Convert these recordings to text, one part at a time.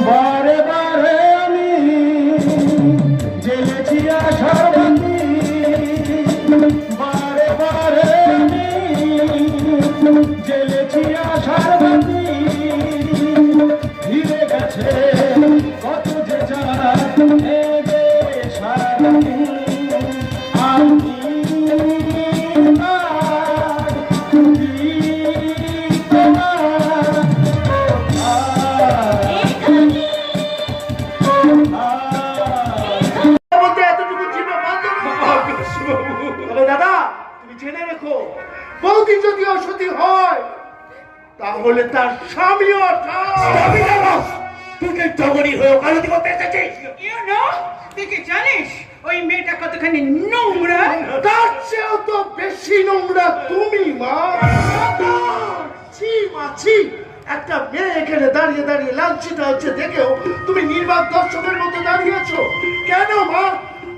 বারে বারে আমি জেলেছি আশার বাতি, বারে বারে আমি জেলেছি আশার বাতি, ধীরে গেছে কত যে যাবে সারাদিন আমি দাদা, তুমি জেনে রেখো, বৌদি যদি অসতী হয় তাহলে তার স্বামীও তুই জগরি হয়ে কালতি করতে এসেছিস। তুই কি জানিস ওই মেয়েটা কতখানি নোংরা? তার চেয়েও তো বেশি নোংরা তুমি মা। ছি মা ছি, একটা মেয়ে এখানে দাঁড়িয়ে দাঁড়িয়ে লাঞ্ছিত হচ্ছে দেখেও তুমি নির্বাক দর্শকের মতো দাঁড়িয়েছো কেন মা?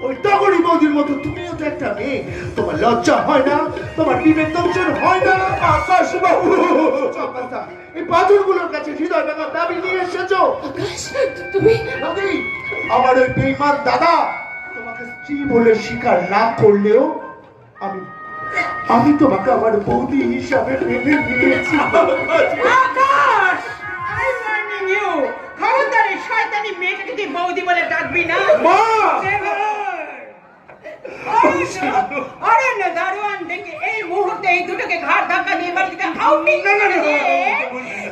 ওই টগরি বৌদির মতো তুমিও তো একটা মেয়ে, তোমার লজ্জা হয় না? তোমার বিবেক দর্শন হয় না? আকাশ বাবু, এই পাথরগুলোর কাছে হৃদয় ভাঙা দাবি নিয়ে এসেছো। তুমি দাদি, আমার ওই বেঈমান দাদা তোমাকে স্ত্রী বলে স্বীকার না করলেও আমি তোমাকে আমার বৌদি হিসাবে মেনে নিয়েছি। আকাশ, I warning you, খবরদার এই শয়তানি মেয়েটাকে তুই বৌদি বলে ডাকবি না। মা! আরে না দারোয়ান, দেখে এই মুহূর্তে এই দুটোকে ঘাড় ধাক্কা দিয়ে বাড়ি থেকে আউটিং করে দে।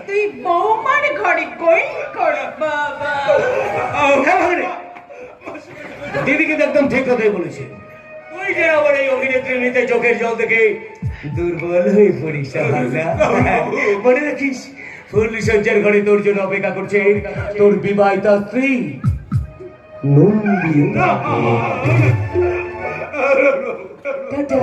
তুই বৌমার ঘরে কই কর বাবা। দিদি কিন্তু একদম ঠিক কথাই বলেছে। তুই যে আমার এই অভিনেত্রী নিতে চোখের জল থেকে দুর্বল হয়ে পড়িস মনে রাখিস, ফুল সজ্জার ঘরে তোর জন্য অপেক্ষা করছে তোর বিবাহিতা স্ত্রী নন্দিনী। টাটা।